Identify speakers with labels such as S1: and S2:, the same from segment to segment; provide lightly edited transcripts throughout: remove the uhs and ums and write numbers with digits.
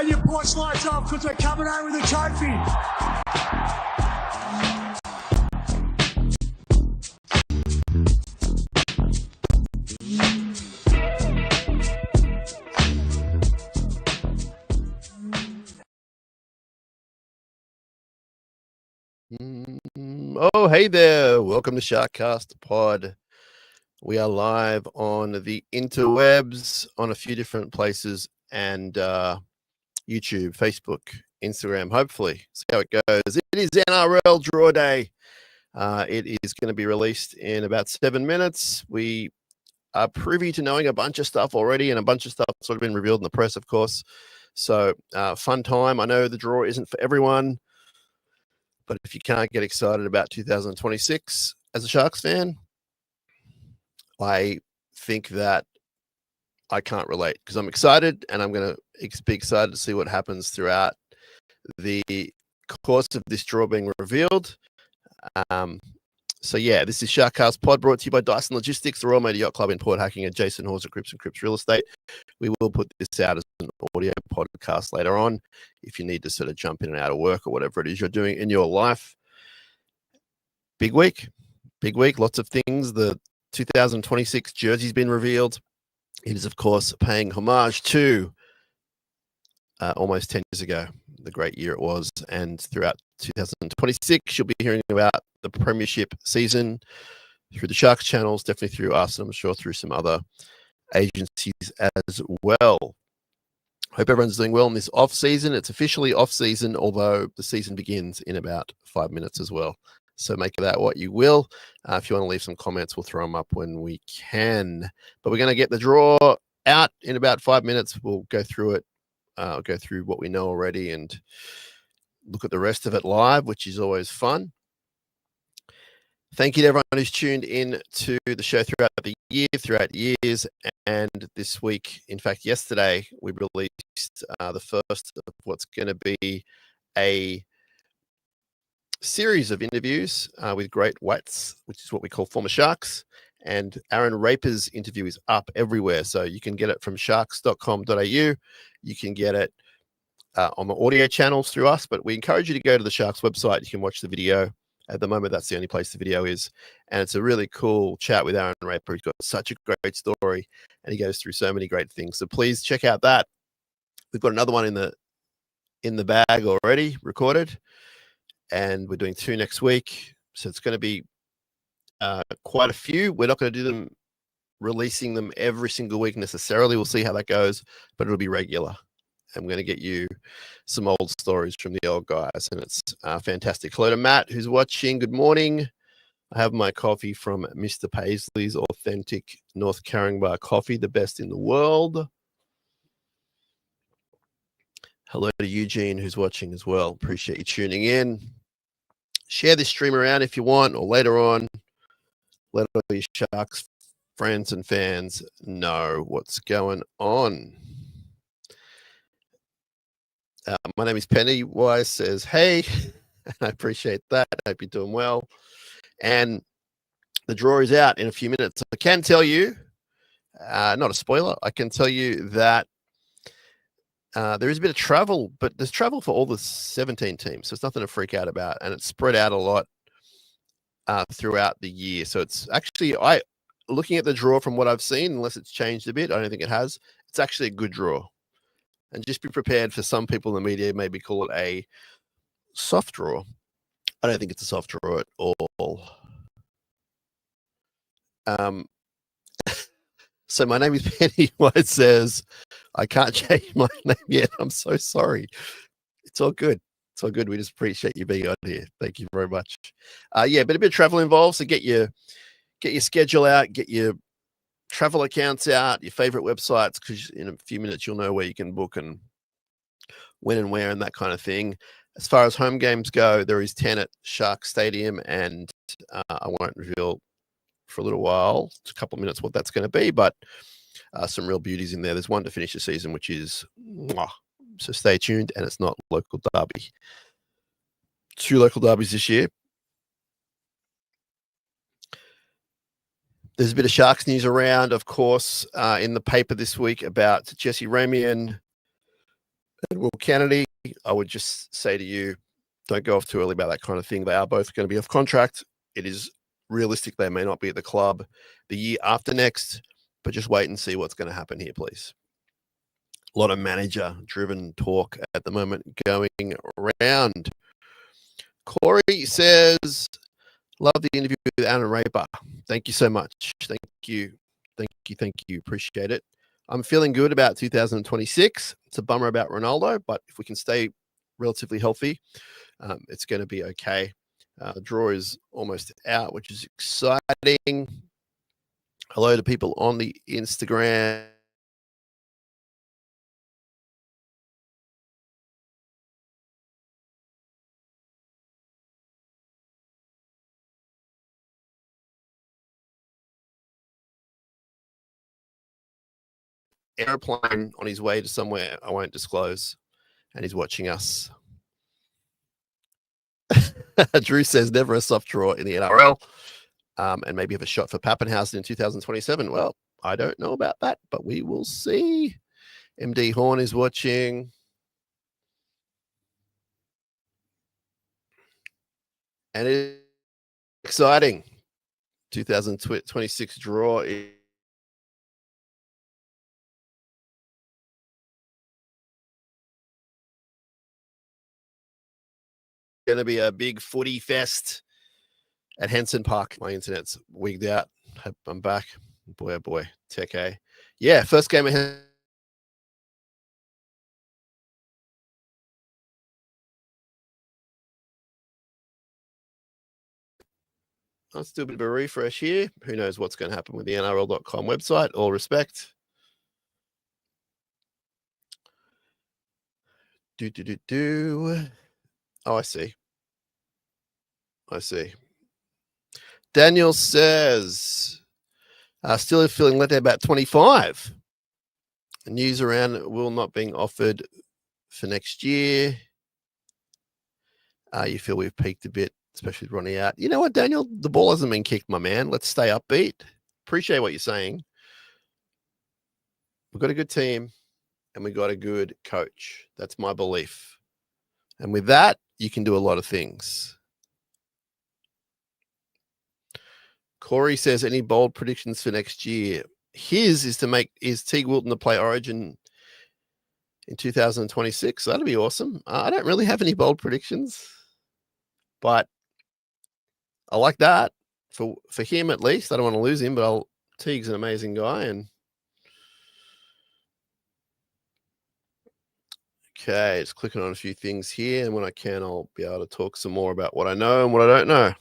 S1: Turn your porch lights off because we're coming home with a trophy.
S2: Oh, hey there. Welcome to SharkCast, the pod. We are live on the interwebs on a few different places and YouTube, Facebook, Instagram, hopefully. See how it goes. It is NRL draw day. It is going to be released in about 7 minutes. We are privy to knowing a bunch of stuff already, and a bunch of stuff sort of been revealed in the press, of course. So fun time. I know the draw isn't for everyone, but if you can't get excited about 2026 as a Sharks fan, I think that I can't relate, because I'm excited, and I'm going to be excited to see what happens throughout the course of this draw being revealed. So yeah, this is SharkCast Pod, brought to you by Dyson Logistics, the Royal Motor Yacht Club in Port Hacking, and Jason Hawes at Cripps and Cripps Real Estate. We will put this out as an audio podcast later on if you need to sort of jump in and out of work or whatever it is you're doing in your life. Big week, lots of things. The 2026 jersey's been revealed. It is, of course, paying homage to almost 10 years ago, the great year it was. And throughout 2026, you'll be hearing about the Premiership season through the Sharks channels, definitely through us, and I'm sure through some other agencies as well. Hope everyone's doing well in this off-season. It's officially off-season, although the season begins in about 5 minutes as well. So make of that what you will. If you want to leave some comments, we'll throw them up when we can. But we're going to get the draw out in about 5 minutes. We'll go through it. I'll go through what we know already and look at the rest of it live, which is always fun. Thank you to everyone who's tuned in to the show throughout years. And this week, in fact, yesterday, we released the first of what's going to be a series of interviews with great whites, which is what we call former Sharks. And Aaron Raper's interview is up everywhere. So you can get it from sharks.com.au. You can get it on the audio channels through us, but we encourage you to go to the Sharks website. You can watch the video. At the moment, that's the only place the video is. And it's a really cool chat with Aaron Raper. He's got such a great story, and he goes through so many great things. So please check out that. We've got another one in the bag already recorded, and we're doing 2 next week. So it's going to be quite a few. We're not going to do them, releasing them every single week necessarily. We'll see how that goes, but it'll be regular. I'm going to get you some old stories from the old guys, and it's fantastic. Hello to Matt, who's watching. Good morning. I have my coffee from Mr. Paisley's authentic North Caringbah coffee, the best in the world. Hello to Eugene, who's watching as well. Appreciate you tuning in. Share this stream around if you want, or later on, let all your Sharks friends and fans know what's going on. My name is Pennywise, says, hey, and I appreciate that. I hope you're doing well. And the draw is out in a few minutes. I can tell you, not a spoiler, I can tell you that there is a bit of travel, but there's travel for all the 17 teams, so it's nothing to freak out about. And it's spread out a lot throughout the year. So it's actually, looking at the draw from what I've seen, unless it's changed a bit, I don't think it has, it's actually a good draw. And just be prepared for some people in the media maybe call it a soft draw. I don't think it's a soft draw at all. So my name is Pennywise says, I can't change my name yet. I'm so sorry. It's all good. It's all good. We just appreciate you being on here. Thank you very much. Yeah, but a bit of travel involved. So get your schedule out, get your travel accounts out, your favorite websites, because in a few minutes you'll know where you can book and when and where and that kind of thing. As far as home games go, there is 10 at Shark Stadium, and I won't reveal for a little while, it's a couple of minutes, what that's going to be, but some real beauties in there. There's one to finish the season, which is so stay tuned, and it's not local derby. 2 local derbies this year. There's a bit of Sharks news around, of course, in the paper this week about Jesse Ramian And Will Kennedy, I would just say to you, don't go off too early about that kind of thing. They are both going to be off contract. It is realistic they may not be at the club the year after next, but just wait and see what's going to happen here, please. A lot of manager-driven talk at the moment going around. Corey says, love the interview with Aaron Raper. Thank you so much. Thank you. Appreciate it. I'm feeling good about 2026. It's a bummer about Ronaldo, but if we can stay relatively healthy, it's going to be okay. Draw is almost out, which is exciting. Hello to people on the Instagram. Airplane on his way to somewhere I won't disclose, and he's watching us. Drew says never a soft draw in the NRL, and maybe have a shot for Pappenhausen in 2027. Well, I don't know about that, but we will see. MD Horn is watching. And it's exciting. 2026 draw is going to be a big footy fest at Henson Park. My internet's wigged out. I'm back. Boy, oh boy. Tech A. Yeah, first game of Let's do a bit of a refresh here. Who knows what's going to happen with the NRL.com website? All respect. Oh, I see. Daniel says, still feeling let down about 25. News around Will not being offered for next year. You feel we've peaked a bit, especially with Ronnie out. You know what, Daniel? The ball hasn't been kicked, my man. Let's stay upbeat. Appreciate what you're saying. We've got a good team and we've got a good coach. That's my belief. And with that, you can do a lot of things. Corey says, any bold predictions for next year? His is Teague Wilton to play Origin in 2026. That'll be awesome. I don't really have any bold predictions, but I like that for him at least. I don't want to lose him, but Teague's an amazing guy. And okay, just clicking on a few things here, and when I can, I'll be able to talk some more about what I know and what I don't know.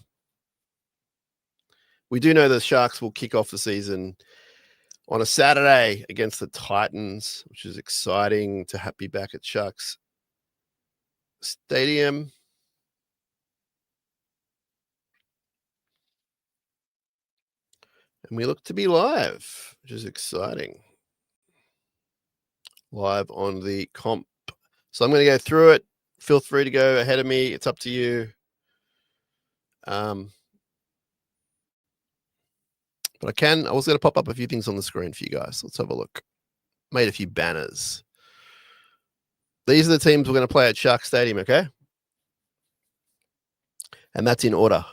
S2: We do know the Sharks will kick off the season on a Saturday against the Titans, which is exciting to be back at Sharks Stadium. And we look to be live, which is exciting. Live on the comp. So I'm going to go through it. Feel free to go ahead of me. It's up to you. But I was going to pop up a few things on the screen for you guys. Let's have a look. Made a few banners. These are the teams we're going to play at Shark Stadium, okay? And that's in order.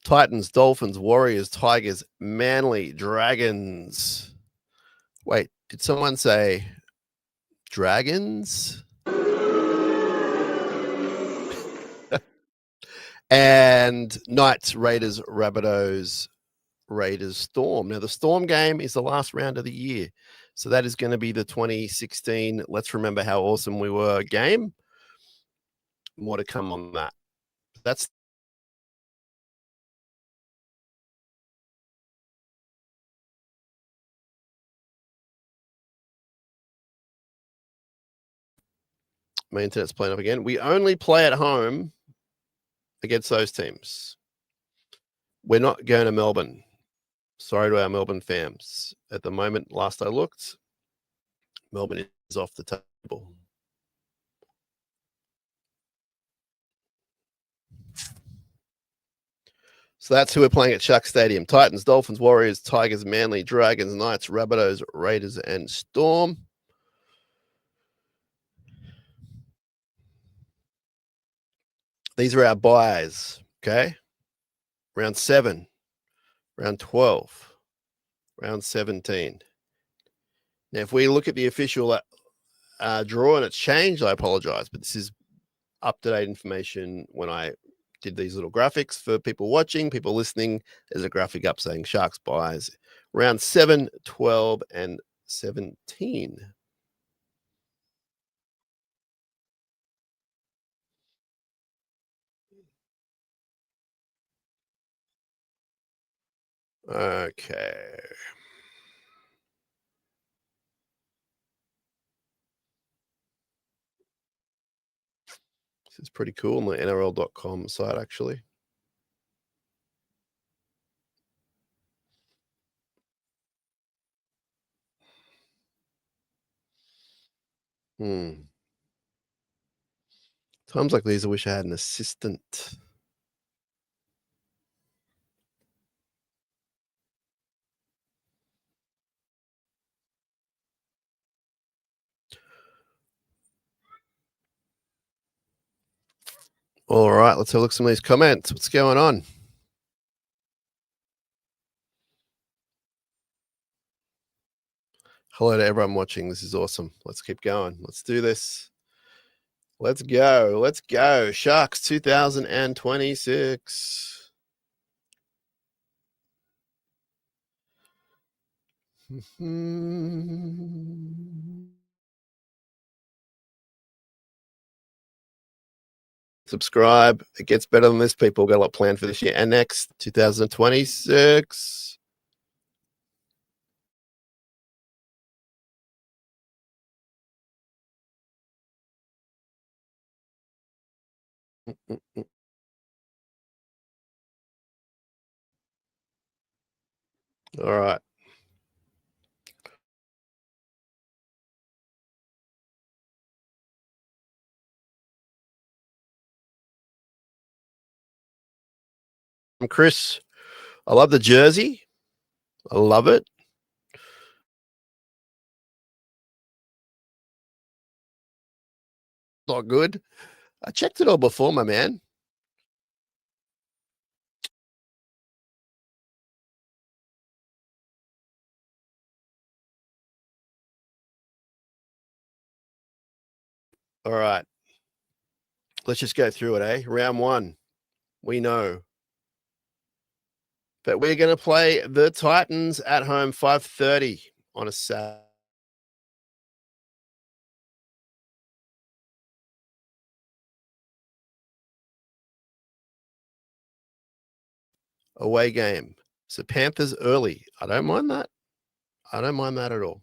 S2: Titans, Dolphins, Warriors, Tigers, Manly, Dragons. Wait, did someone say Dragons? And Knights, Raiders, Rabbitohs, Raiders, Storm. Now, the Storm game is the last round of the year. So that is going to be the 2016 Let's Remember How Awesome We Were game. More to come on that. That's my internet's playing up again. We only play at home against those teams. We're not going to Melbourne. Sorry to our Melbourne fans. At the moment, last I looked, Melbourne is off the table. So that's who we're playing at Shark Stadium. Titans, Dolphins, Warriors, Tigers, Manly, Dragons, Knights, Rabbitohs, Raiders, and Storm. These are our buys, okay? Round 7, round 12, round 17. Now, if we look at the official draw and it's changed, I apologize, but this is up-to-date information. When I did these little graphics for people watching, people listening, there's a graphic up saying Sharks buys round 7, 12, and 17. Okay. This is pretty cool on the NRL.com site, actually. Times like these, I wish I had an assistant. All right, let's have a look at some of these comments. What's going on? Hello to everyone watching. This is awesome. Let's keep going. Let's do this. Let's go. Let's go. Sharks 2026. Subscribe. It gets better than this, people. Got a lot planned for this year and next, 2026. All right. I'm Chris. I love the jersey. I love it. Not good. I checked it all before, my man. All right. Let's just go through it, eh? Round 1. We know. But we're going to play the Titans at home, 5:30 on a Saturday. Away game. So Panthers early. I don't mind that. I don't mind that at all.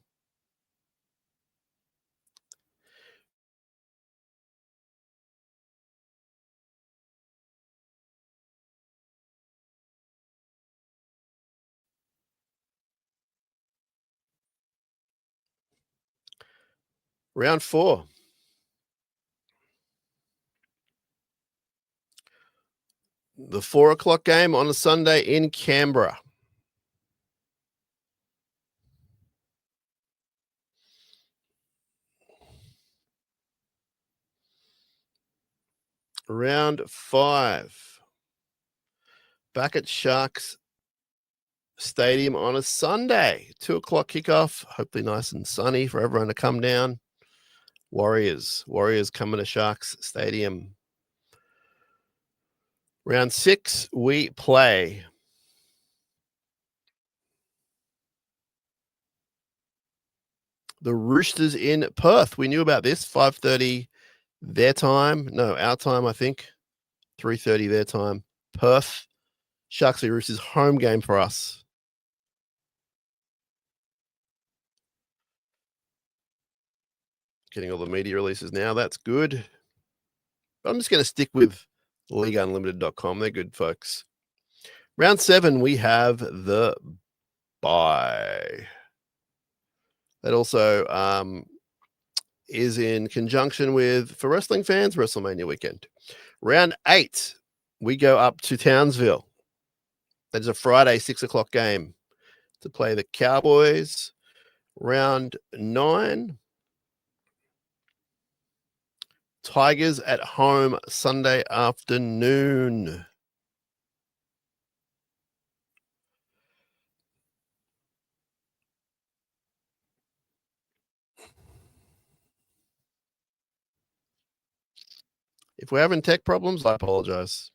S2: Round 4. The 4 o'clock game on a Sunday in Canberra. Round 5. Back at Sharks Stadium on a Sunday. 2 o'clock kickoff. Hopefully nice and sunny for everyone to come down. Warriors coming to Sharks Stadium. Round 6, we play the Roosters in Perth. We knew about this, 5:30 their time. No, our time, I think. 3:30 their time. Perth. Sharks v Roosters, home game for us. Getting all the media releases now. That's good. But I'm just going to stick with leagueunlimited.com. They're good folks. Round 7, we have the bye. That also is in conjunction with, for wrestling fans, WrestleMania weekend. Round 8, we go up to Townsville. That is a Friday 6 o'clock game to play the Cowboys. Round 9, Tigers at home Sunday afternoon. If we're having tech problems, I apologize.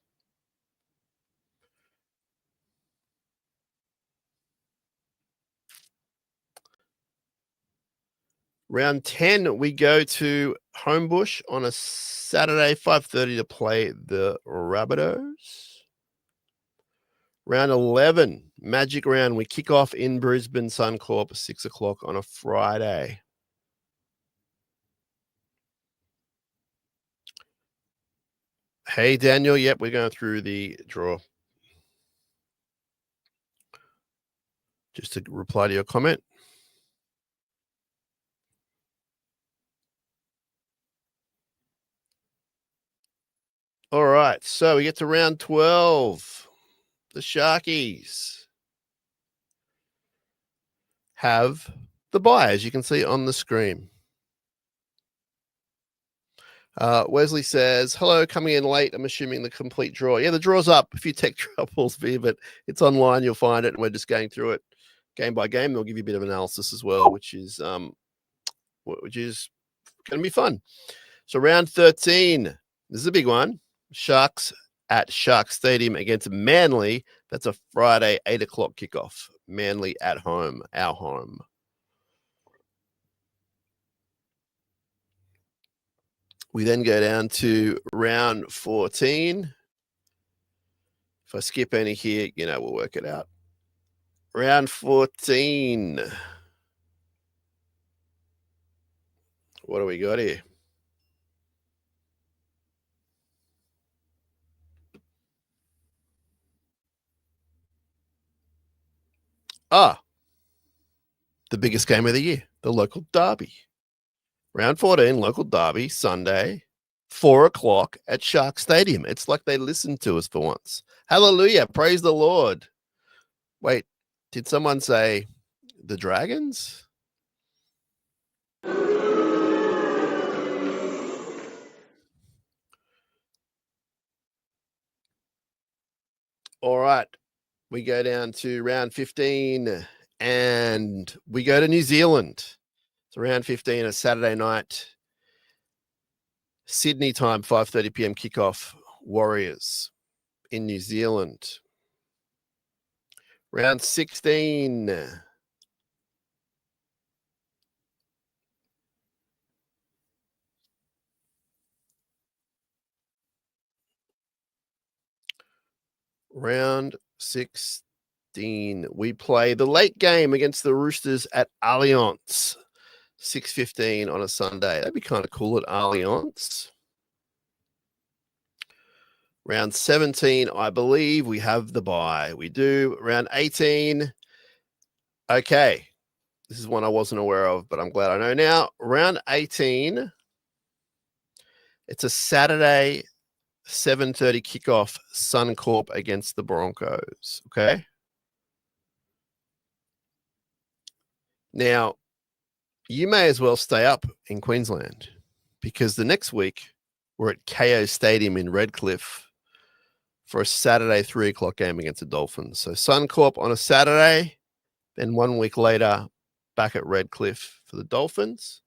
S2: Round 10, we go to Homebush on a Saturday, 5:30 to play the Rabbitohs. Round 11, Magic Round. We kick off in Brisbane Suncorp, 6 o'clock on a Friday. Hey, Daniel. Yep, we're going through the draw. Just to reply to your comment. All right, so we get to round 12. The Sharkies have the bye, as you can see on the screen. Wesley says, hello, coming in late. I'm assuming the complete draw. Yeah, the draw's up. A few tech troubles here, but it's online. You'll find it, and we're just going through it game by game. They'll give you a bit of analysis as well, which is going to be fun. So round 13, this is a big one. Sharks at Shark Stadium against Manly. That's a Friday 8 o'clock kickoff. Manly at home, our home. We then go down to round 14. If I skip any here, we'll work it out. Round 14. What do we got here? The biggest game of the year, the local derby. Round 14, local derby, Sunday, 4 o'clock at Shark Stadium. It's like they listened to us for once. Hallelujah. Praise the Lord. Wait, did someone say the Dragons? All right. We go down to round 15 and we go to New Zealand. So round 15, a Saturday night, Sydney time, 5:30 p.m. kickoff, Warriors in New Zealand. Round 16. Round 16. We play the late game against the Roosters at Allianz. 6:15 on a Sunday. That'd be kind of cool at Allianz. Round 17, I believe we have the bye. We do. Round 18. Okay. This is one I wasn't aware of, but I'm glad I know now. Round 18. It's a Saturday, 7:30 kickoff, Suncorp against the Broncos. Okay. Now, you may as well stay up in Queensland because the next week we're at KO Stadium in Redcliffe for a Saturday 3 o'clock game against the Dolphins. So Suncorp on a Saturday, then 1 week later back at Redcliffe for the Dolphins.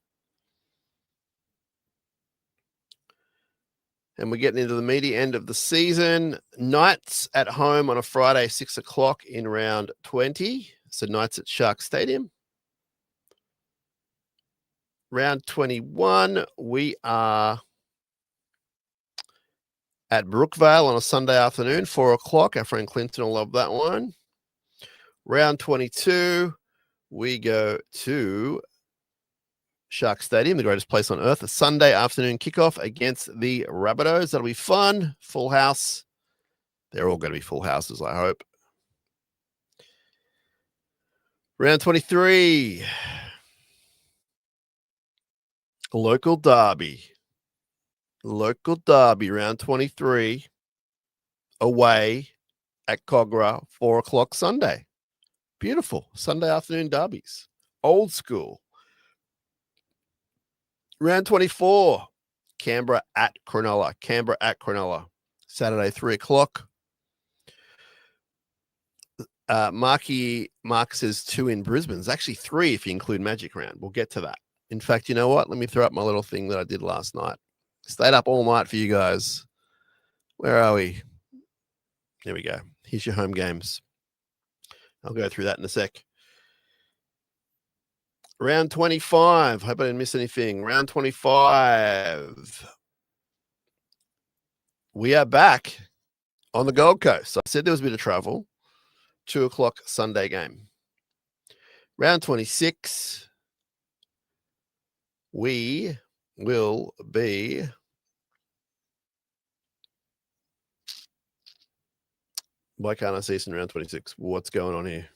S2: And we're getting into the meaty end of the season. Knights at home on a Friday, 6 o'clock in round 20. So Knights at Shark Stadium. Round 21, we are at Brookvale on a Sunday afternoon, 4 o'clock. Our friend Clinton will love that one. Round 22, we go to Shark Stadium, the greatest place on earth. A Sunday afternoon kickoff against the Rabbitohs. That'll be fun. Full house. They're all going to be full houses, I hope. Round 23. Local derby. Round 23. Away at Cogra, 4 o'clock Sunday. Beautiful. Sunday afternoon derbies. Old school. Round 24. Canberra at Cronulla. Canberra at Cronulla. Saturday, 3 o'clock. Mark says 2 in Brisbane. It's actually 3 if you include Magic Round. We'll get to that. In fact, you know what? Let me throw up my little thing that I did last night. Stayed up all night for you guys. Where are we? Here we go. Here's your home games. I'll go through that in a sec. Round 25. Hope I didn't miss anything. Round 25. We are back on the Gold Coast. I said there was a bit of travel. 2 o'clock Sunday game. Round 26. We will be why can't I see this in round 26? What's going on here?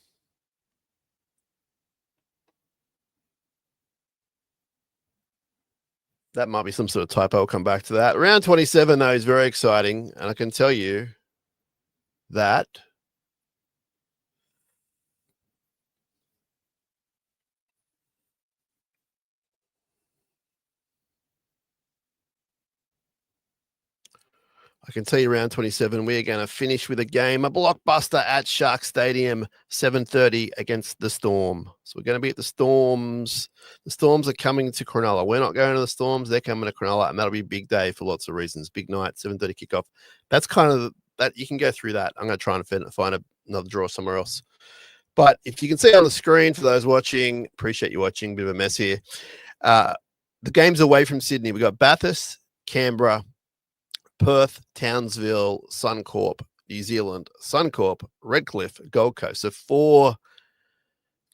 S2: That might be some sort of typo. I'll come back to that. Round 27, though, is very exciting. And I can tell you that round 27, we are going to finish with a game, a blockbuster at Shark Stadium, 7:30 against the Storm. So we're going to be at the Storms. The Storms are coming to Cronulla. We're not going to the Storms. They're coming to Cronulla, and that'll be a big day for lots of reasons. Big night, 7:30 kickoff. That's kind of that. You can go through that. I'm going to try and find another draw somewhere else. But if you can see on the screen, for those watching, appreciate you watching. Bit of a mess here. The games away from Sydney. We've got Bathurst, Canberra, Perth, Townsville, Suncorp, New Zealand, Suncorp, Redcliffe, Gold Coast. So 4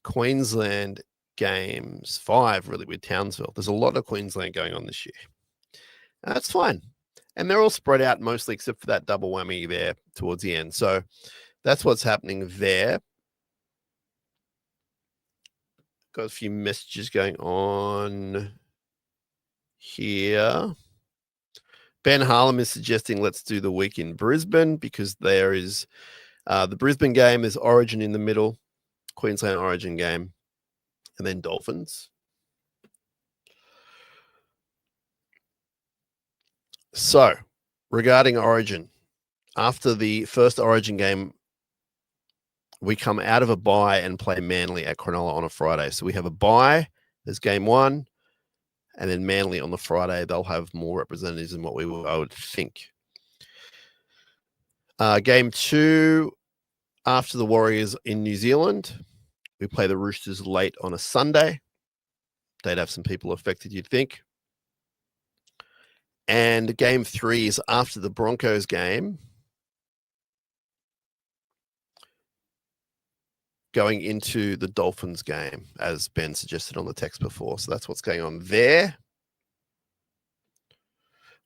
S2: Queensland games, 5 really with Townsville. There's a lot of Queensland going on this year. And that's fine. And they're all spread out mostly except for that double whammy there towards the end. So that's what's happening there. Got a few messages going on here. Ben Harlem is suggesting let's do the week in Brisbane because there is the Brisbane game is Origin in the middle, Queensland Origin game, and then Dolphins. So, regarding Origin, after the first Origin game, we come out of a bye and play Manly at Cronulla on a Friday. So we have a bye, there's game 1. And then Manly on the Friday, they'll have more representatives than what I would think. Game 2, after the Warriors in New Zealand, we play the Roosters late on a Sunday. They'd have some people affected, you'd think. And game 3 is after the Broncos game, going into the Dolphins game, as Ben suggested on the text before. So that's what's going on there.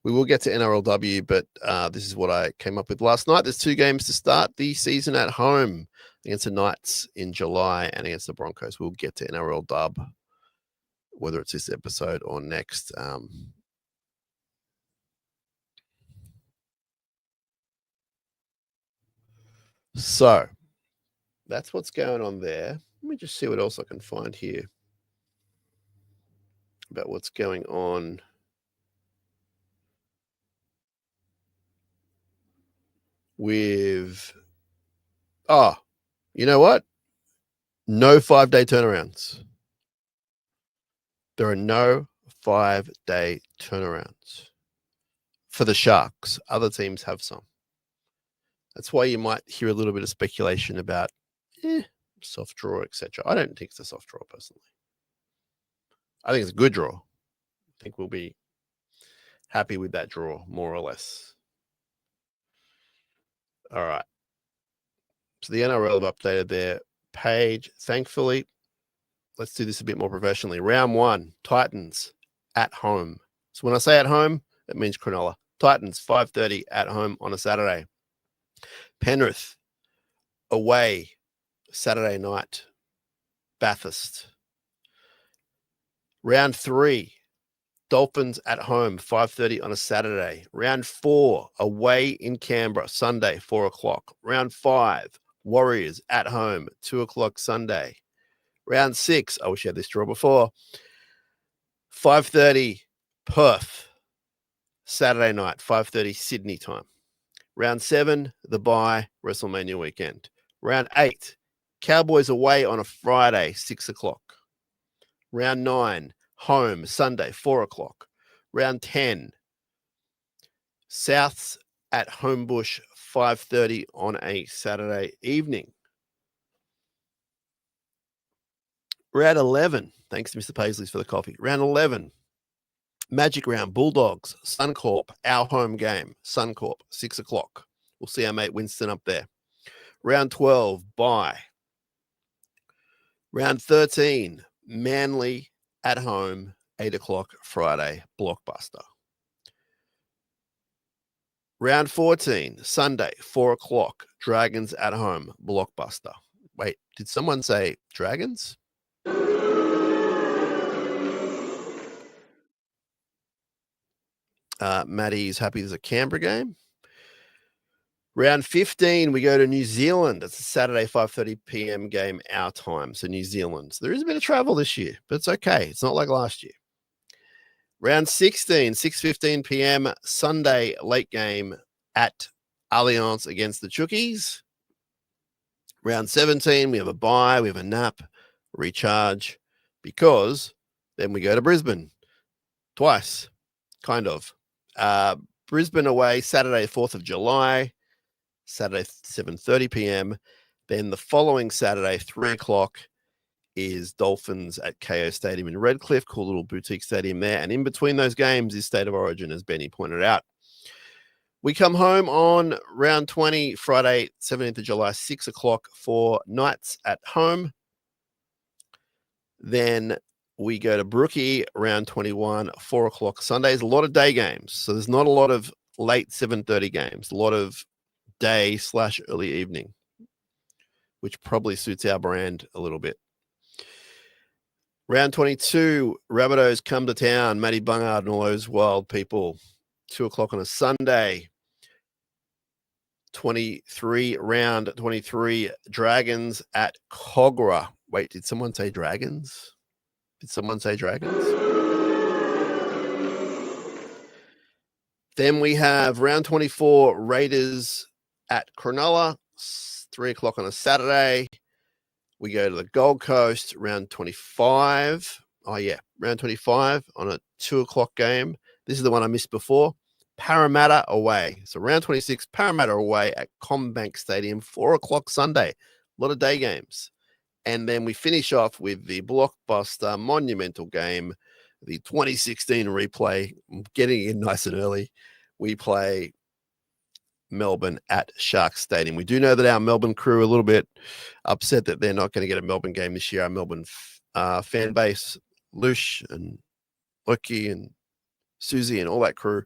S2: We will get to NRLW, but this is what I came up with last night. There's 2 games to start the season at home against the Knights in July and against the Broncos. We'll get to NRLW, whether it's this episode or next. So that's what's going on there. Let me just see what else I can find here about what's going on with, you know what? No 5-day turnarounds. There are no 5-day turnarounds for the Sharks. Other teams have some. That's why you might hear a little bit of speculation about soft draw, etc. I don't think it's a soft draw, personally. I think it's a good draw. I think we'll be happy with that draw, more or less. All right. So the NRL have updated their page, thankfully. Let's do this a bit more professionally. Round 1, Titans at home. So when I say at home, it means Cronulla. Titans, 5:30 at home on a Saturday. Penrith away Saturday night, Bathurst. Round 3, Dolphins at home, 5:30 on a Saturday. Round 4, away in Canberra, Sunday, 4 o'clock. Round 5, Warriors at home, 2 o'clock Sunday. Round 6, I wish I had this draw before, 5:30, Perth Saturday night, 5:30 Sydney time. Round 7, the bye, WrestleMania weekend. Round 8, Cowboys away on a Friday, 6 o'clock. Round 9, home, Sunday, 4 o'clock. Round 10, Souths at Homebush, 5:30 on a Saturday evening. Round 11, thanks to Mr. Paisley's for the coffee. Round 11, Magic Round, Bulldogs, Suncorp, our home game, Suncorp, 6 o'clock. We'll see our mate Winston up there. Round 12, bye. Round 13, Manly at home, 8 o'clock Friday, blockbuster. Round 14, Sunday, 4 o'clock, Dragons at home, blockbuster. Wait, did someone say Dragons? Maddie's happy there's a Canberra game. Round 15, we go to New Zealand. It's a Saturday, 5:30 p.m. game, our time. So New Zealand. So there is a bit of travel this year, but it's okay. It's not like last year. Round 16, 6:15 p.m. Sunday, late game at Allianz against the Chookies. Round 17, we have a bye, we have a nap, recharge, because then we go to Brisbane twice, kind of. Brisbane away, Saturday, 4th of July, Saturday, 7:30 p.m. Then the following Saturday, 3 o'clock, is Dolphins at KO Stadium in Redcliffe, cool little boutique stadium there. And in between those games is State of Origin, as Benny pointed out. We come home on round 20, Friday, 17th of July, 6 o'clock for Knights at home. Then we go to Brookie, round 21, 4 o'clock Sundays. A lot of day games. So there's not a lot of late 7:30 games, a lot of day/early evening, which probably suits our brand a little bit. Round 22, Rabbitohs come to town, Matty Bungard and all those wild people. 2 o'clock on a Sunday. 23, round 23, Dragons at Cogra. Wait, did someone say Dragons? Did someone say Dragons? Then we have round 24, Raiders at Cronulla, 3 o'clock on a Saturday. We go to the Gold Coast, round 25. Oh, yeah, round 25 on a 2 o'clock game. This is the one I missed before. Parramatta away. So round 26, Parramatta away at CommBank Stadium, 4 o'clock Sunday. A lot of day games. And then we finish off with the blockbuster monumental game, the 2016 replay, getting in nice and early. We play Melbourne at Sharks Stadium. We do know that our Melbourne crew are a little bit upset that they're not going to get a Melbourne game this year. Our Melbourne fan base, Lush and Loki and Susie and all that crew.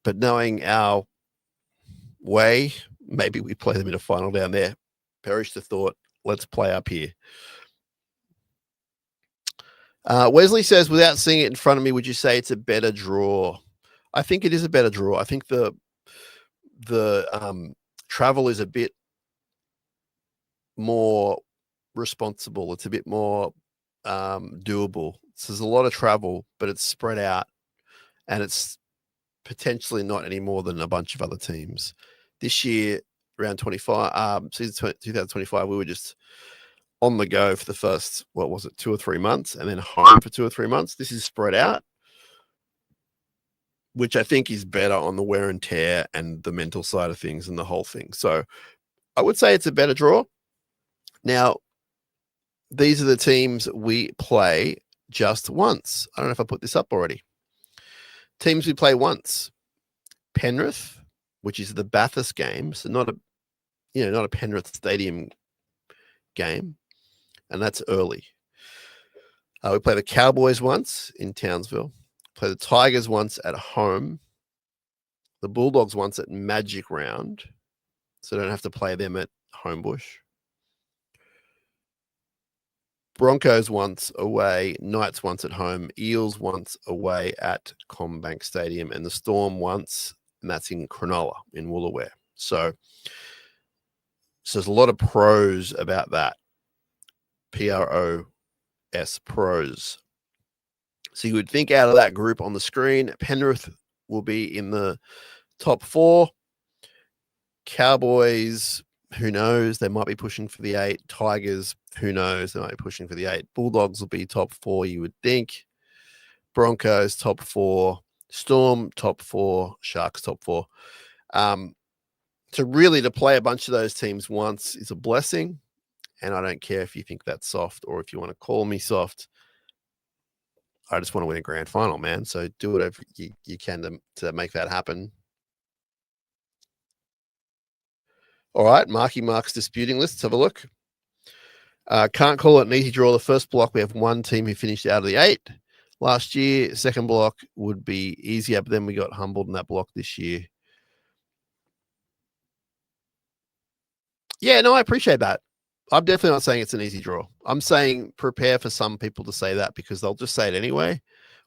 S2: But knowing our way, maybe we play them in a final down there. Perish the thought. Let's play up here. Wesley says, without seeing it in front of me, would you say it's a better draw? I think it is a better draw. I think the travel is a bit more responsible. It's a bit more doable. So there's a lot of travel, but it's spread out, and it's potentially not any more than a bunch of other teams. This year, around 25, season 2025, we were just on the go for the first, 2 or 3 months, and then home for 2 or 3 months. This is spread out, which I think is better on the wear and tear and the mental side of things and the whole thing. So I would say it's a better draw. Now, these are the teams we play just once. I don't know if I put this up already. Teams we play once. Penrith, which is the Bathurst game, so not a Penrith Stadium game, and that's early. We play the Cowboys once in Townsville. Play the Tigers once at home. The Bulldogs once at Magic Round, so don't have to play them at Homebush. Broncos once away, Knights once at home, Eels once away at CommBank Stadium, and the Storm once, and that's in Cronulla in Woolooware. So there's a lot of pros about that. PROS, pros. So you would think out of that group on the screen, Penrith will be in the top 4. Cowboys, who knows? They might be pushing for the 8. Tigers, who knows? They might be pushing for the 8. Bulldogs will be top 4, you would think. Broncos, top 4. Storm, top 4. Sharks, top 4. To play a bunch of those teams once is a blessing. And I don't care if you think that's soft or if you want to call me soft. I just want to win a grand final, man. So do whatever you can to make that happen. All right, Marky Mark's disputing list. Let's have a look. Can't call it an easy draw. The first block, we have one team who finished out of the 8 last year. Second block would be easier, but then we got humbled in that block this year. Yeah, no, I appreciate that. I'm definitely not saying it's an easy draw. I'm saying prepare for some people to say that because they'll just say it anyway,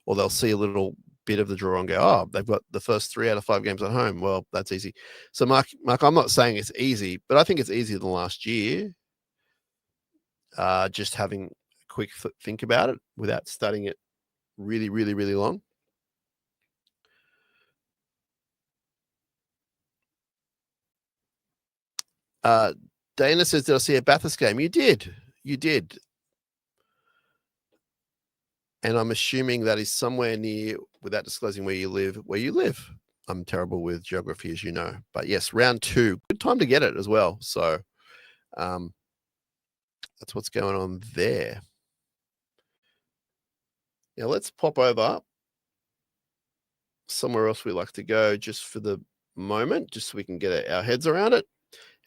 S2: or they'll see a little bit of the draw and go, oh, they've got the first 3 out of 5 games at home. Well, that's easy. So, Mark, I'm not saying it's easy, but I think it's easier than last year. Just having a quick think about it without studying it really, really, really long. Dana says, did I see a Bathurst game? You did. You did. And I'm assuming that is somewhere near, without disclosing where you live. I'm terrible with geography, as you know. But yes, round 2. Good time to get it as well. So that's what's going on there. Now let's pop over somewhere else we like to go just for the moment, just so we can get our heads around it.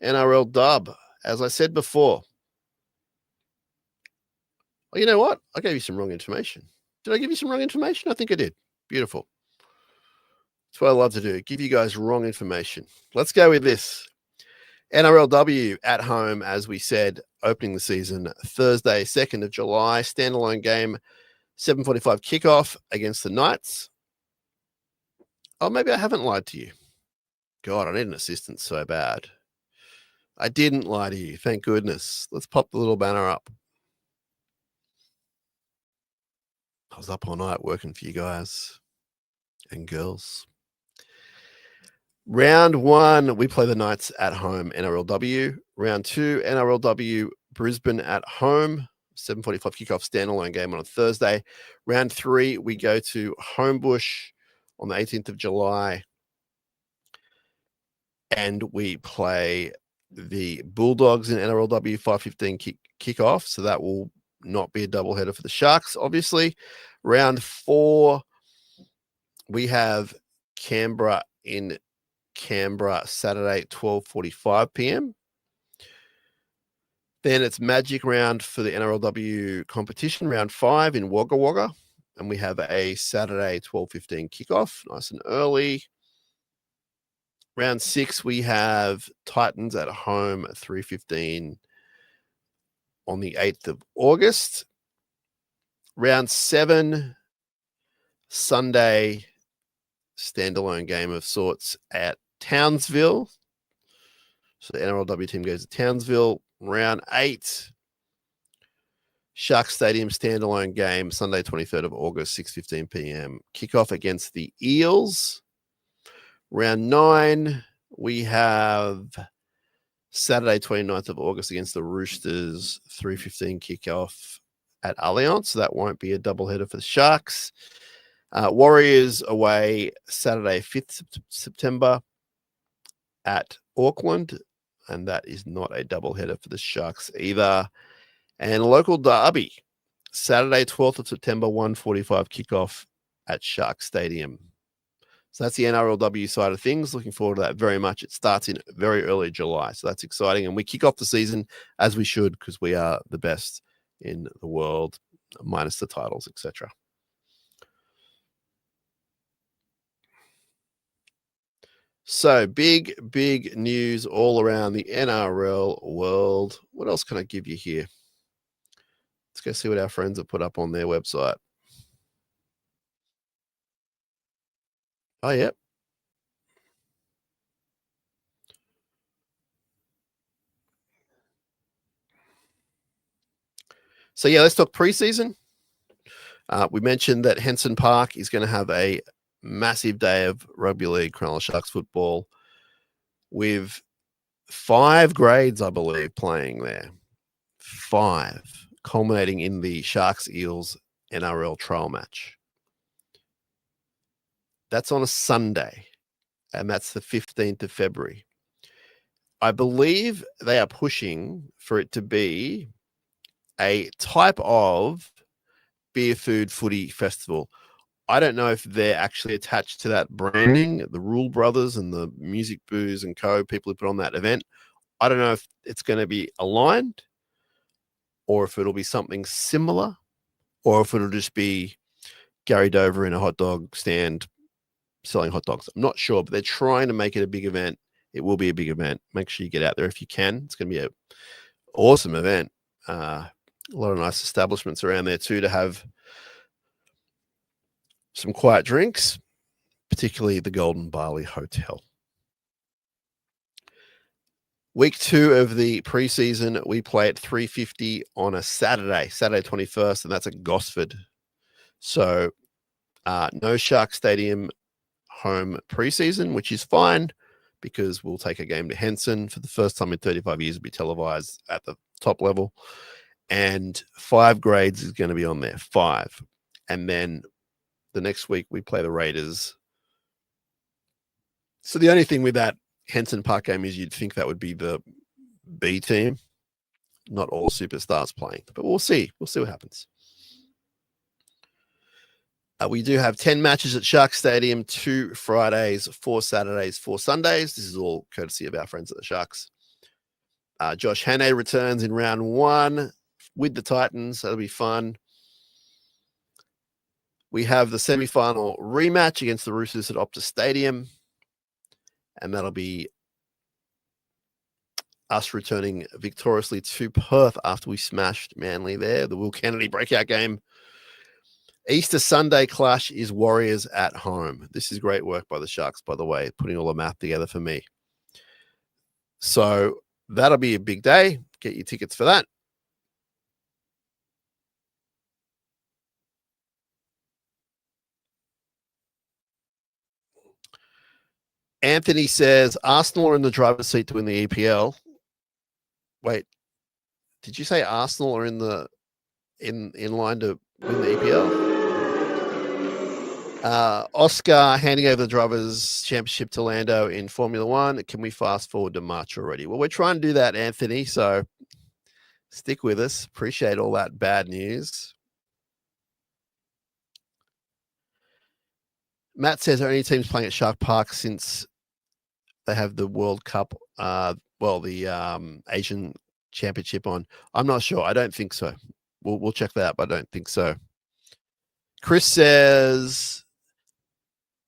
S2: NRL dub, as I said before. Oh, you know what? I gave you some wrong information. Did I give you some wrong information? I think I did. Beautiful. That's what I love to do. Give you guys wrong information. Let's go with this. NRLW at home, as we said, opening the season Thursday, 2nd of July. Standalone game, 7:45 kickoff against the Knights. Oh, maybe I haven't lied to you. God, I need an assistant so bad. I didn't lie to you. Thank goodness. Let's pop the little banner up. I was up all night working for you guys and girls. Round 1, we play the Knights at home, NRLW. Round 2, NRLW, Brisbane at home, 7:45 kickoff standalone game on a Thursday. Round 3, we go to Homebush on the 18th of July. And we play the Bulldogs in NRLW 5:15 kickoff. So that will not be a doubleheader for the Sharks, obviously. Round 4, we have Canberra in Canberra Saturday, 12:45 p.m. Then it's Magic round for the NRLW competition, round 5 in Wagga Wagga. And we have a Saturday, 12:15 kickoff, nice and early. Round 6, we have Titans at home at 3:15 on the 8th of August. Round 7, Sunday, standalone game of sorts at Townsville. So the NRLW team goes to Townsville. Round 8, Shark Stadium standalone game, Sunday, 23rd of August, 6:15 p.m. Kickoff against the Eels. Round 9, we have Saturday, 29th of August against the Roosters, 3:15 kickoff at Allianz. So that won't be a doubleheader for the Sharks. Warriors away Saturday, 5th September at Auckland. And that is not a doubleheader for the Sharks either. And local derby, Saturday, 12th of September, 1:45 kickoff at Shark Stadium. So that's the NRLW side of things. Looking forward to that very much. It starts in very early July, so that's exciting. And we kick off the season as we should because we are the best in the world, minus the titles, etc. So big news all around the NRL world. What else can I give you here? Let's go see what our friends have put up on their website. Oh, yep. So, let's talk preseason. We mentioned that Henson Park is going to have a massive day of rugby league, Cronulla Sharks football, with 5 grades, I believe, playing there. 5, culminating in the Sharks Eels NRL trial match. That's on a Sunday, and that's the 15th of February. I believe they are pushing for it to be a type of beer food footy festival. I don't know if they're actually attached to that branding, the Rule Brothers and the Music Booze and Co. people who put on that event. I don't know if it's going to be aligned or if it'll be something similar or if it'll just be Gary Dover in a hot dog stand selling hot dogs. I'm not sure, but they're trying to make it a big event. It will be a big event. Make sure you get out there if you can. It's going to be an awesome event. A lot of nice establishments around there too to have some quiet drinks, particularly the Golden Barley Hotel. Week 2 of the preseason, we play at 3:50 on a Saturday 21st, and that's at Gosford. So no Shark Stadium home preseason, which is fine because we'll take a game to Henson for the first time in 35 years. It'll be televised at the top level, and 5 grades is going to be on there, 5. And then the next week we play the Raiders. So the only thing with that Henson Park game is you'd think that would be the B team, not all superstars playing, but we'll see. We'll see what happens. We do have 10 matches at Shark Stadium, 2 Fridays, 4 Saturdays, 4 Sundays. This is all courtesy of our friends at the Sharks. Josh Hannay returns in round 1 with the Titans. That'll be fun. We have the semi-final rematch against the Roosters at Optus Stadium. And that'll be us returning victoriously to Perth after we smashed Manly there. The Will Kennedy breakout game. Easter Sunday clash is Warriors at home. This is great work by the Sharks, by the way, putting all the math together for me. So that'll be a big day. Get your tickets for that. Anthony says Arsenal are in the driver's seat to win the EPL. Wait, did you say Arsenal are in line to win the EPL? Oscar handing over the Drivers' Championship to Lando in Formula One. Can we fast forward to March already? Well, we're trying to do that, Anthony, so stick with us. Appreciate all that bad news. Matt says, are any teams playing at Shark Park since they have the World Cup, the Asian Championship on? I'm not sure. I don't think so. We'll check that out, but I don't think so. Chris says,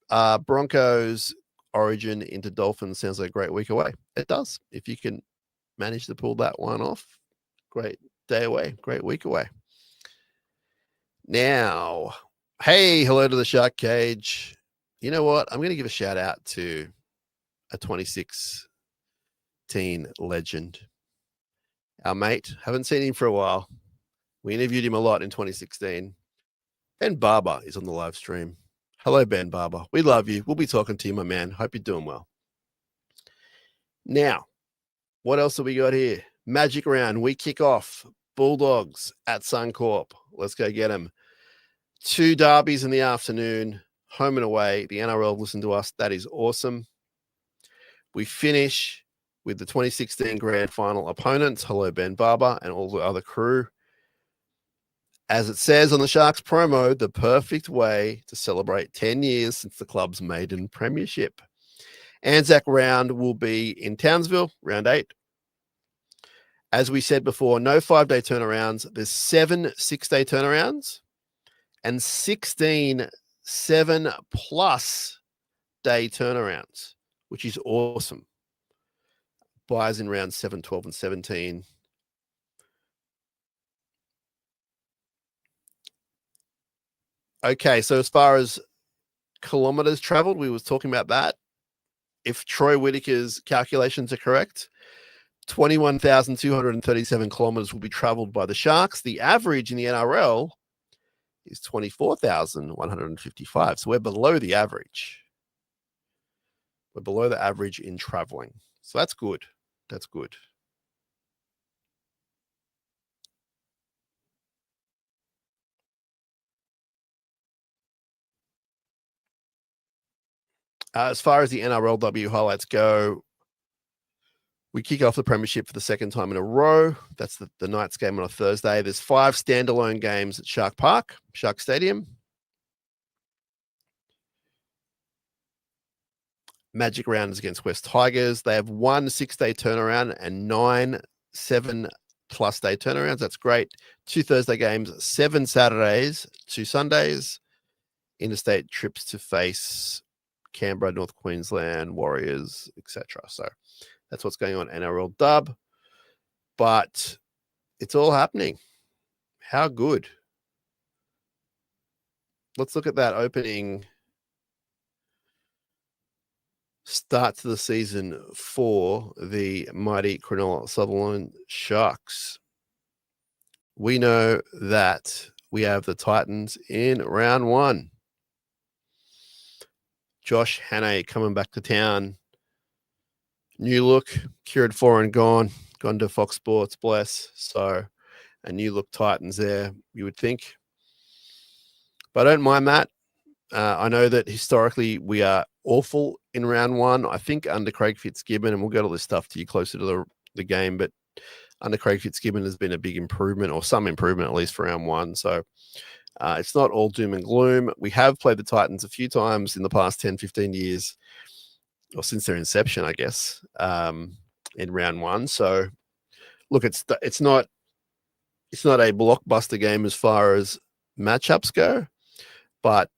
S2: Broncos Origin into Dolphins sounds like a great week away. It does. If you can manage to pull that one off, great day away, great week away. Now, hey, hello to the Shark Cage. You know what? I'm going to give a shout out to a 2016 legend. Our mate, haven't seen him for a while. We interviewed him a lot in 2016. Ben Barber is on the live stream. Hello, Ben Barber. We love you. We'll be talking to you, my man. Hope you're doing well. Now, what else have we got here? Magic round. We kick off. Bulldogs at Suncorp. Let's go get them. 2 derbies in the afternoon. Home and away. The NRL listen to us. That is awesome. We finish with the 2016 grand final opponents. Hello, Ben Barber and all the other crew. As it says on the Sharks promo, the perfect way to celebrate 10 years since the club's maiden premiership. Anzac round will be in Townsville, round 8. As we said before, no 5-day turnarounds. There's 7 6-day turnarounds and 16 7+ day turnarounds, which is awesome. Buys in rounds 7, 12, and 17. Okay, so as far as kilometers traveled, we was talking about that. If Troy Whittaker's calculations are correct, 21,237 kilometers will be traveled by the Sharks. The average in the NRL is 24,155. So we're below the average. We're below the average in traveling. So that's good. That's good. As far as the NRLW highlights go, we kick off the premiership for the second time in a row. That's the Knights game on a Thursday. There's 5 standalone games at Shark Stadium. Magic round is against West Tigers. They have 1 6-day turnaround and 9 7+ day turnarounds. That's great. 2 Thursday games, 7 Saturdays, 2 Sundays. Interstate trips to face Canberra, North Queensland, Warriors, etc. So that's what's going on NRL Dub. But it's all happening. How good. Let's look at that opening start to the season for the mighty Cronulla Sharks. We know that we have the Titans in round 1. Josh Hannay coming back to town. New look, cured for and gone to Fox Sports, bless. So a new look Titans there, you would think. But I don't mind that. I know that historically we are awful in round 1. I think under Craig Fitzgibbon, and we'll get all this stuff to you closer to the game, but under Craig Fitzgibbon has been a big improvement, or some improvement at least for round 1. So it's not all doom and gloom. We have played the Titans a few times in the past 10, 15 years, or since their inception, I guess, in round 1. So look, it's not a blockbuster game as far as matchups go, but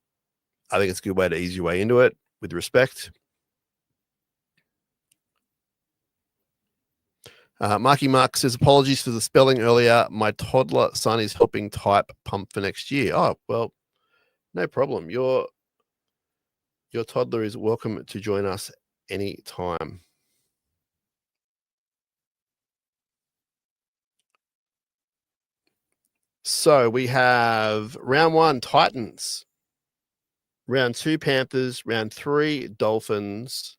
S2: I think it's a good way to ease your way into it with respect. Marky Mark says, apologies for the spelling earlier. My toddler son is helping type pump for next year. Oh, well, no problem. Your toddler is welcome to join us anytime. So we have round 1, Titans. Round 2, Panthers. Round 3, Dolphins.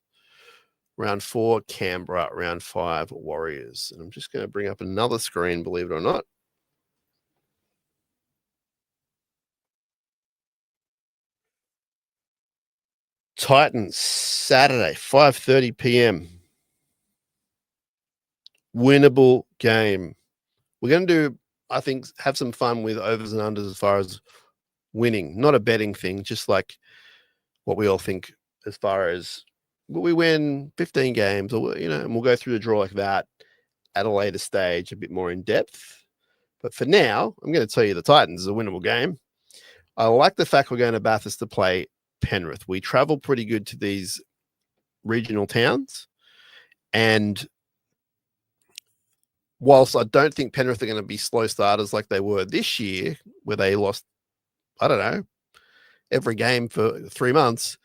S2: Round 4, Canberra. Round 5, Warriors. And I'm just going to bring up another screen, believe it or not. Titans, Saturday, 5:30 p.m. Winnable game. We're going to do, I think, have some fun with overs and unders as far as winning. Not a betting thing, just like what we all think as far as will we win 15 games, or, and we'll go through the draw like that at a later stage, a bit more in depth. But for now, I'm going to tell you the Titans is a winnable game. I like the fact we're going to Bathurst to play Penrith. We travel pretty good to these regional towns. And whilst I don't think Penrith are going to be slow starters like they were this year, where they lost, I don't know, every game for 3 months,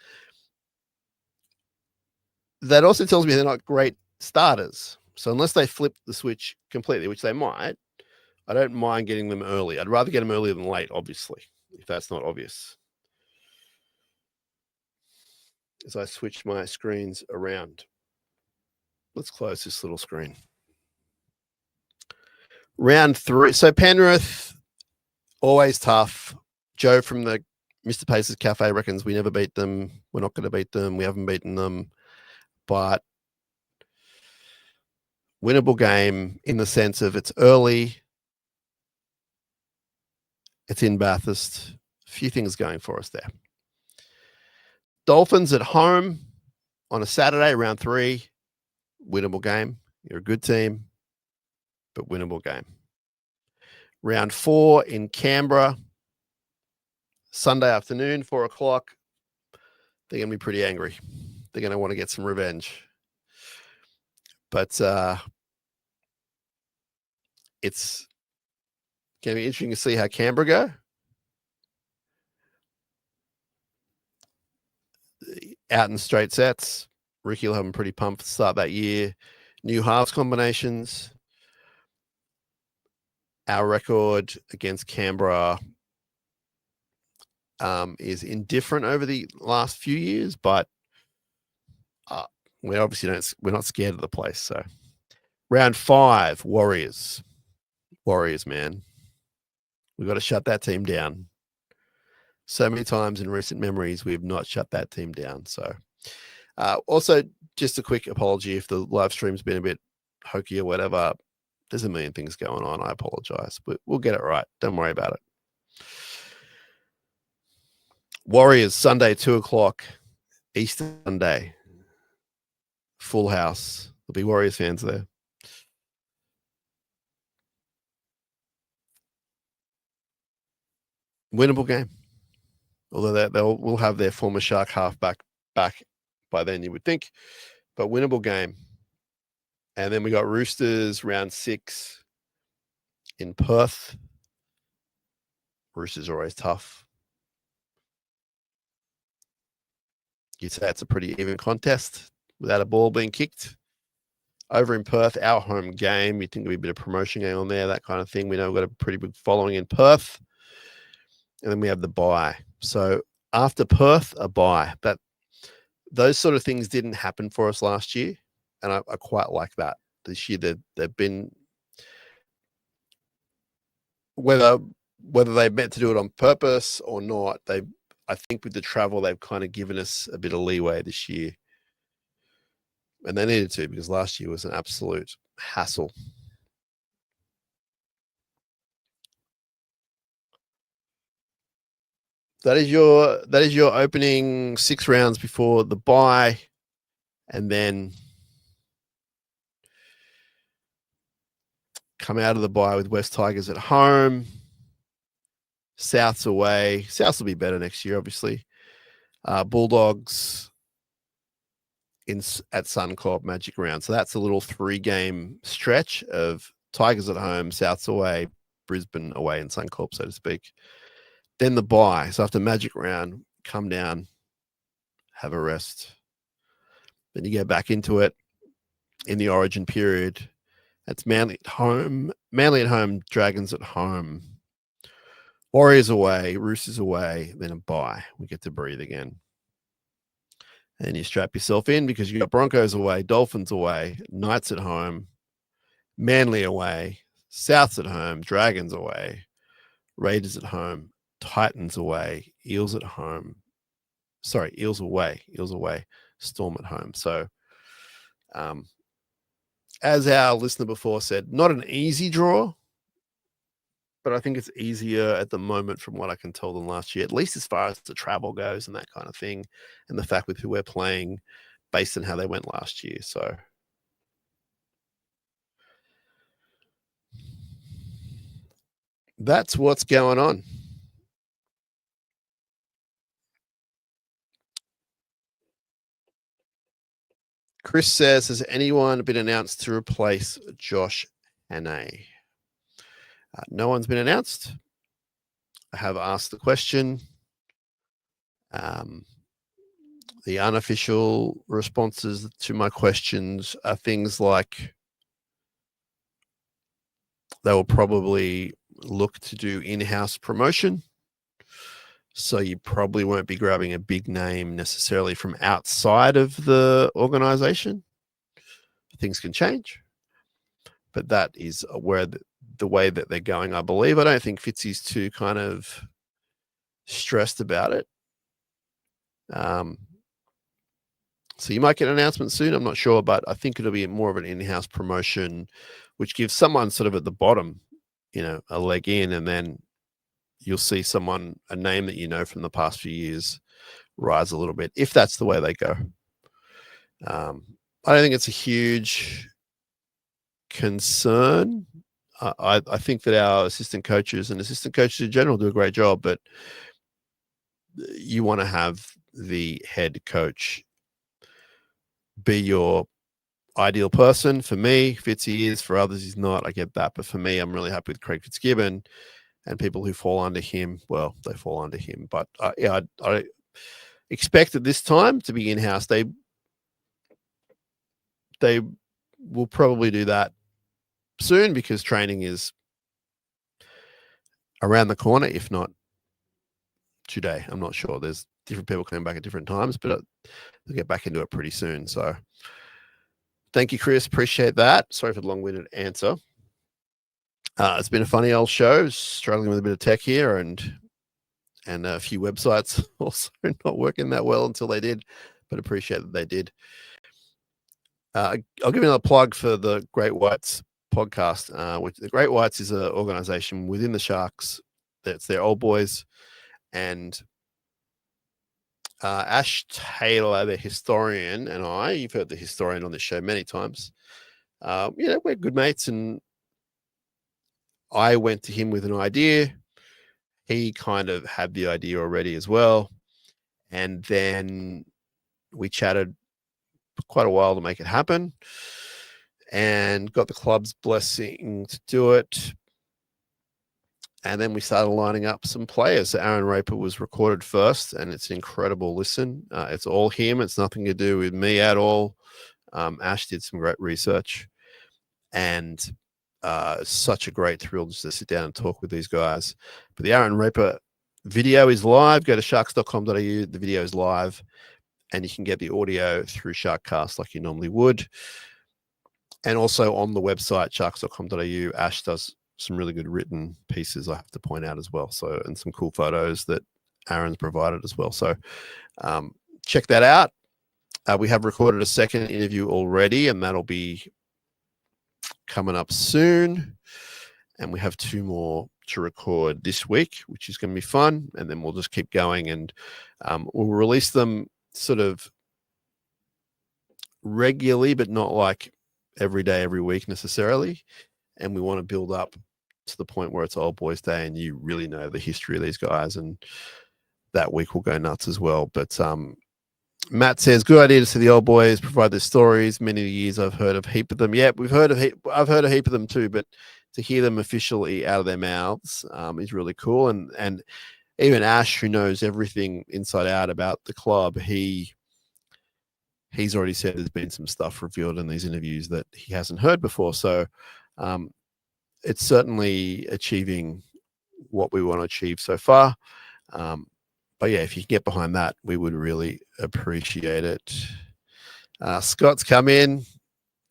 S2: that also tells me they're not great starters. So unless they flip the switch completely, which they might, I don't mind getting them early. I'd rather get them earlier than late, obviously, if that's not obvious. As I switch my screens around. Let's close this little screen. Round 3. So Penrith, always tough. Joe from the Mr. Pace's Cafe reckons we never beat them. We're not going to beat them. We haven't beaten them. But winnable game in the sense of it's early. It's in Bathurst. A few things going for us there. Dolphins at home on a Saturday, round 3. Winnable game. You're a good team, but winnable game. Round 4 in Canberra, Sunday afternoon, 4 o'clock. They're going to be pretty angry. They're going to want to get some revenge. But it's going to be interesting to see how Canberra go. Out in straight sets. Ricky will have them pretty pumped to start that year. New halves combinations. Our record against Canberra is indifferent over the last few years, but we obviously we're not scared of the place. So round 5, Warriors, man, we've got to shut that team down. So many times in recent memories, we have not shut that team down. So also just a quick apology if the live stream's been a bit hokey or whatever. There's a million things going on. I apologize, but we'll get it right. Don't worry about it. Warriors, Sunday, 2:00, Easter Sunday. Full house. There'll be Warriors fans there. Winnable game. Although will have their former Shark halfback back by then, you would think. But winnable game. And then we got Roosters round 6 in Perth. Roosters are always tough. You'd say it's a pretty even contest without a ball being kicked. Over in Perth, our home game. You think there'll be a bit of promotion going on there, that kind of thing. We know we've got a pretty big following in Perth. And then we have the bye. So after Perth, a bye. Those sort of things didn't happen for us last year. And I quite like that. This year, they've been, whether they meant to do it on purpose or not, I think with the travel, they've kind of given us a bit of leeway this year. And they needed to, because last year was an absolute hassle. That is your opening 6 rounds before the bye. And then come out of the bye with West Tigers at home. South's away. Souths will be better next year, obviously. Bulldogs at Suncorp, Magic Round. So that's a little 3-game stretch of Tigers at home, Souths away, Brisbane away, and Suncorp, so to speak. Then the bye. So after Magic Round, come down, have a rest. Then you get back into it in the Origin period. That's Manly at home, Dragons at home. Warriors away, Roosters away, then a bye. We get to breathe again. And you strap yourself in because you got Broncos away, Dolphins away, Knights at home, Manly away, Souths at home, Dragons away, Raiders at home, Titans away, Eels at home. Sorry, Eels away, Storm at home. So, as our listener before said, not an easy draw, but I think it's easier at the moment from what I can tell than last year, at least as far as the travel goes and that kind of thing, and the fact with who we're playing based on how they went last year. So that's what's going on. Chris says, has anyone been announced to replace Josh Hannay? No one's been announced. I have asked the question. The unofficial responses to my questions are things like they will probably look to do in-house promotion. So you probably won't be grabbing a big name necessarily from outside of the organization. Things can change, but that is where the way that they're going, I believe. I don't think Fitzy's too kind of stressed about it. So you might get an announcement soon. I'm not sure, but I think it'll be more of an in-house promotion, which gives someone sort of at the bottom, a leg in, and then you'll see someone, a name that you know from the past few years, rise a little bit, if that's the way they go. I don't think it's a huge concern. I think that our assistant coaches and assistant coaches in general do a great job, but you want to have the head coach be your ideal person. For me, Fitzy is. For others, he's not. I get that. But for me, I'm really happy with Craig Fitzgibbon, and people who fall under him, well, they fall under him. But I expect at this time to be in-house. They will probably do that soon because training is around the corner, if not today. I'm not sure. There's different people coming back at different times, but they'll get back into it pretty soon. So thank you, Chris. Appreciate that. Sorry for the long-winded answer. It's been a funny old show, struggling with a bit of tech here and a few websites also not working that well until they did, but appreciate that they did. I'll give you another plug for the Great Whites podcast, which the Great Whites is an organization within the Sharks. That's their old boys. And Ash Taylor, the historian, and you've heard the historian on this show many times. We're good mates, and I went to him with an idea. He kind of had the idea already as well. And then we chatted for quite a while to make it happen and got the club's blessing to do it. And then we started lining up some players. So Aaron Raper was recorded first, and it's an incredible listen. It's all him. It's nothing to do with me at all. Ash did some great research, and such a great thrill just to sit down and talk with these guys. But the Aaron Raper video is live. Go to sharks.com.au. The video is live, and you can get the audio through SharkCast like you normally would. And also on the website, sharks.com.au, Ash does some really good written pieces, I have to point out as well. So, and some cool photos that Aaron's provided as well. So check that out. We have recorded a second interview already, and that'll be coming up soon. And we have 2 more to record this week, which is going to be fun. And then we'll just keep going, and we'll release them sort of regularly, but not like every day, every week necessarily. And we want to build up to the point where it's Old Boys Day and you really know the history of these guys, and that week will go nuts as well. But Matt says, good idea to see the old boys provide their stories. Many years I've heard of a heap of them. Yeah, I've heard a heap of them too, but to hear them officially out of their mouths is really cool. And even Ash, who knows everything inside out about the club, he's already said there's been some stuff revealed in these interviews that he hasn't heard before. So it's certainly achieving what we want to achieve so far. But yeah, if you can get behind that, we would really appreciate it. Scott's come in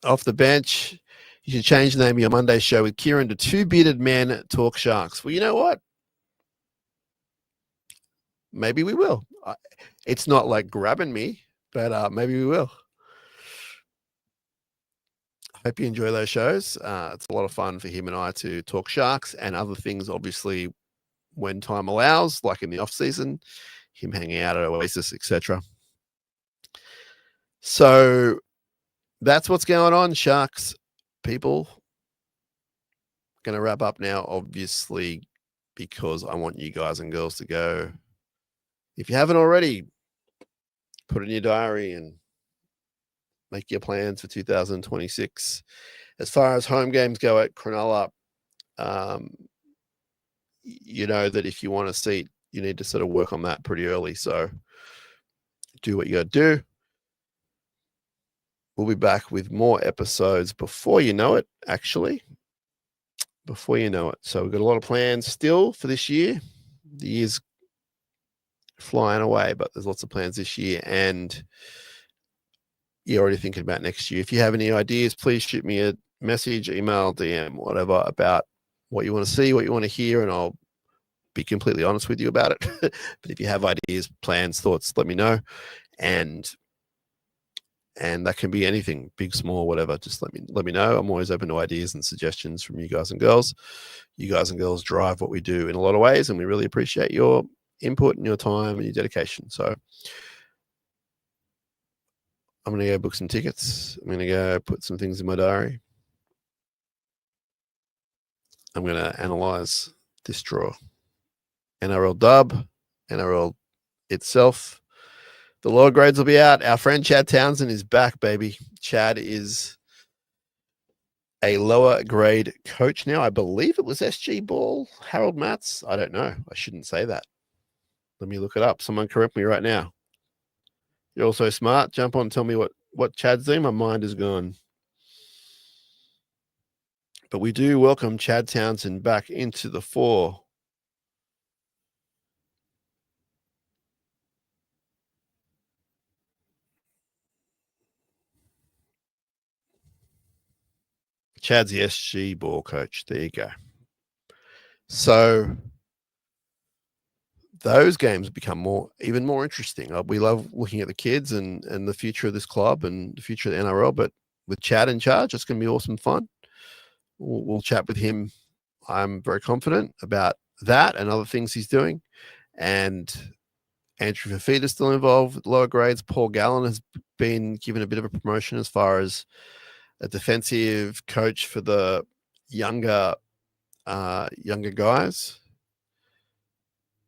S2: off the bench. You should change the name of your Monday show with Kieran to Two Bearded Men Talk Sharks. Well, you know what? Maybe we will. It's not like grabbing me, but maybe we will. Hope you enjoy those shows. It's a lot of fun for him and I to talk Sharks and other things, obviously, when time allows, like in the off season, him hanging out at Oasis, etc. So that's what's going on, Sharks people. Going to wrap up now, obviously, because I want you guys and girls to go. If you haven't already, put it in your diary and make your plans for 2026. As far as home games go at Cronulla, you know that if you want a seat, you need to sort of work on that pretty early. So do what you got to do. We'll be back with more episodes before you know it, actually. Before you know it. So we've got a lot of plans still for this year. The year's flying away, but there's lots of plans this year. And you're already thinking about next year. If you have any ideas, please shoot me a message, email, DM, whatever, about what you want to see, what you want to hear, and I'll be completely honest with you about it. But if you have ideas, plans, thoughts, let me know. And that can be anything, big, small, whatever. Just let me know. I'm always open to ideas and suggestions from you guys and girls. You guys and girls drive what we do in a lot of ways, and we really appreciate your input and your time and your dedication. So I'm going to go book some tickets. I'm going to go put some things in my diary. I'm going to analyze this draw. NRL dub, NRL itself. The lower grades will be out. Our friend Chad Townsend is back, baby. Chad is a lower grade coach now. I believe it was SG Ball, Harold Matz. I don't know. I shouldn't say that. Let me look it up. Someone correct me right now. You're also smart. Jump on and tell me what Chad's doing. My mind is gone. But we do welcome Chad Townsend back into the fore. Chad's the SG ball coach. There you go. So those games become even more interesting. We love looking at the kids and the future of this club and the future of the NRL. But with Chad in charge, it's going to be awesome fun. We'll chat with him. I'm very confident about that and other things he's doing. And Andrew Fafita's still involved with lower grades. Paul Gallen has been given a bit of a promotion as far as a defensive coach for the younger guys.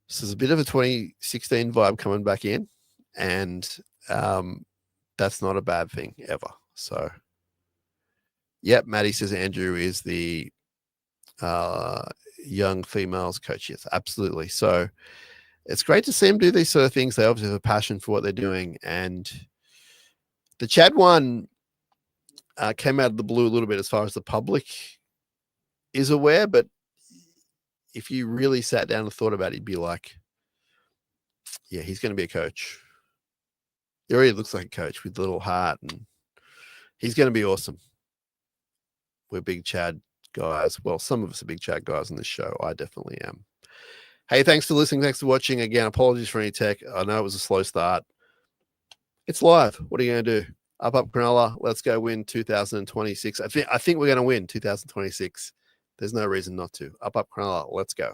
S2: So there's a bit of a 2016 vibe coming back in, and that's not a bad thing ever. So, yep, Maddie says Andrew is the young females coach. Yes, absolutely. So it's great to see him do these sort of things. They obviously have a passion for what they're doing. And the Chad one came out of the blue a little bit as far as the public is aware, but if you really sat down and thought about it, you'd be like, yeah, he's going to be a coach. He already looks like a coach with a little heart, and he's going to be awesome. We're big Chad guys. Well, some of us are big Chad guys on this show. I definitely am. Hey, thanks for listening. Thanks for watching. Again, apologies for any tech. I know it was a slow start. It's live. What are you going to do? Up Cronulla. Let's go win 2026. I think we're going to win 2026. There's no reason not to. Up Cronulla. Let's go.